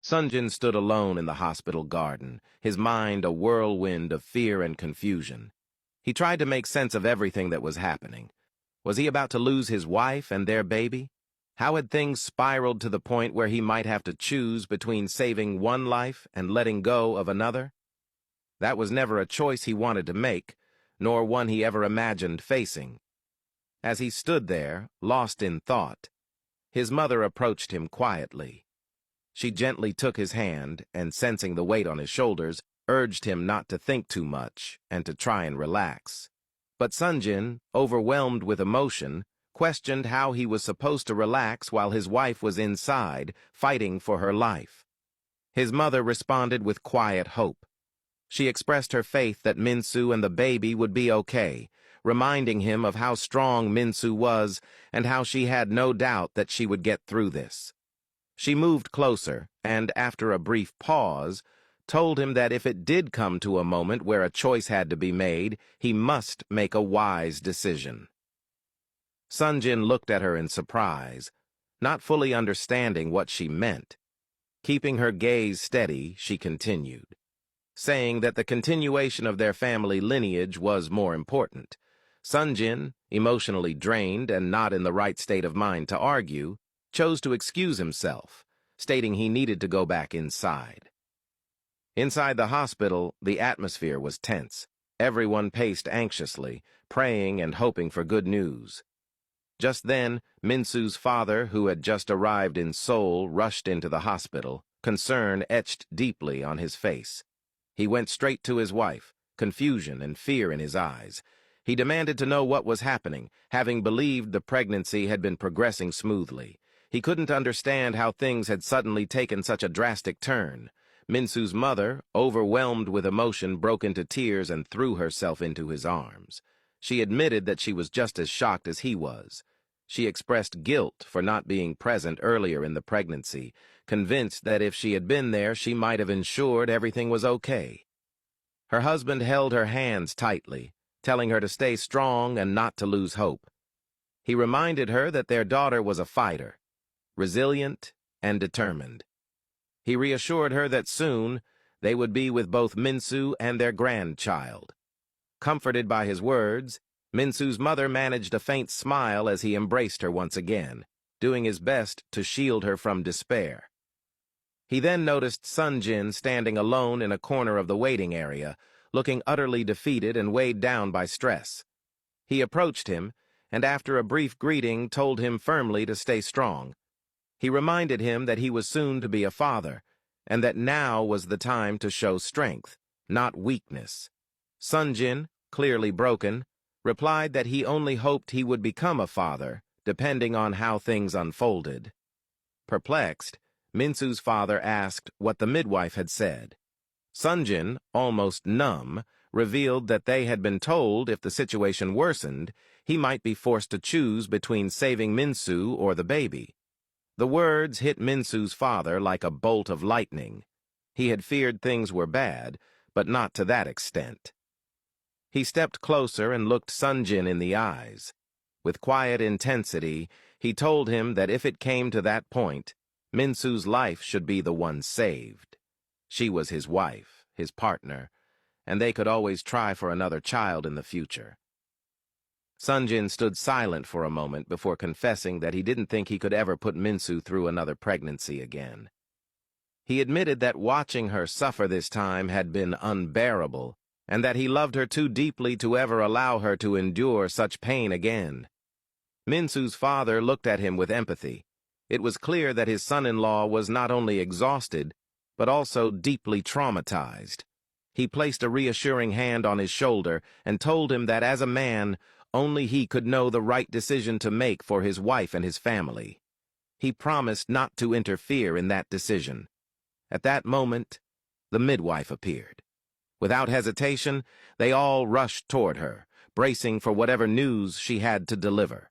Sonjin stood alone in the hospital garden, his mind a whirlwind of fear and confusion. He tried to make sense of everything that was happening. Was he about to lose his wife and their baby? How had things spiraled to the point where he might have to choose between saving one life and letting go of another? That was never a choice he wanted to make, nor one he ever imagined facing. As he stood there, lost in thought, his mother approached him quietly. She gently took his hand and, sensing the weight on his shoulders, urged him not to think too much and to try and relax. But Sonjin, overwhelmed with emotion, questioned how he was supposed to relax while his wife was inside, fighting for her life. His mother responded with quiet hope. She expressed her faith that Minsu and the baby would be okay, reminding him of how strong Minsu was and how she had no doubt that she would get through this. She moved closer and, after a brief pause, told him that if it did come to a moment where a choice had to be made, he must make a wise decision. Sonjin looked at her in surprise, not fully understanding what she meant. Keeping her gaze steady, she continued, saying that the continuation of their family lineage was more important. Sonjin, emotionally drained and not in the right state of mind to argue, chose to excuse himself, stating he needed to go back inside. Inside the hospital, the atmosphere was tense. Everyone paced anxiously, praying and hoping for good news. Just then, Minsu's father, who had just arrived in Seoul, rushed into the hospital, concern etched deeply on his face. He went straight to his wife, confusion and fear in his eyes. He demanded to know what was happening, having believed the pregnancy had been progressing smoothly. He couldn't understand how things had suddenly taken such a drastic turn. Minsu's mother, overwhelmed with emotion, broke into tears and threw herself into his arms. She admitted that she was just as shocked as he was. She expressed guilt for not being present earlier in the pregnancy, convinced that if she had been there, she might have ensured everything was okay. Her husband held her hands tightly, telling her to stay strong and not to lose hope. He reminded her that their daughter was a fighter, resilient and determined. He reassured her that soon they would be with both Minsu and their grandchild. Comforted by his words, Minsu's mother managed a faint smile as he embraced her once again, doing his best to shield her from despair. He then noticed Sonjin standing alone in a corner of the waiting area, looking utterly defeated and weighed down by stress. He approached him, and after a brief greeting told him firmly to stay strong. He reminded him that he was soon to be a father, and that now was the time to show strength, not weakness. Sonjin, clearly broken, replied that he only hoped he would become a father, depending on how things unfolded. Perplexed, Minsu's father asked what the midwife had said. Sonjin, almost numb, revealed that they had been told if the situation worsened, he might be forced to choose between saving Minsu or the baby. The words hit Minsu's father like a bolt of lightning. He had feared things were bad, but not to that extent. He stepped closer and looked Sonjin in the eyes. With quiet intensity, he told him that if it came to that point, Minsu's life should be the one saved. She was his wife, his partner, and they could always try for another child in the future. Sonjin stood silent for a moment before confessing that he didn't think he could ever put Minsu through another pregnancy again. He admitted that watching her suffer this time had been unbearable, and that he loved her too deeply to ever allow her to endure such pain again. Minsu's father looked at him with empathy. It was clear that his son-in-law was not only exhausted, but also deeply traumatized. He placed a reassuring hand on his shoulder and told him that as a man, only he could know the right decision to make for his wife and his family. He promised not to interfere in that decision. At that moment, the midwife appeared. Without hesitation, they all rushed toward her, bracing for whatever news she had to deliver.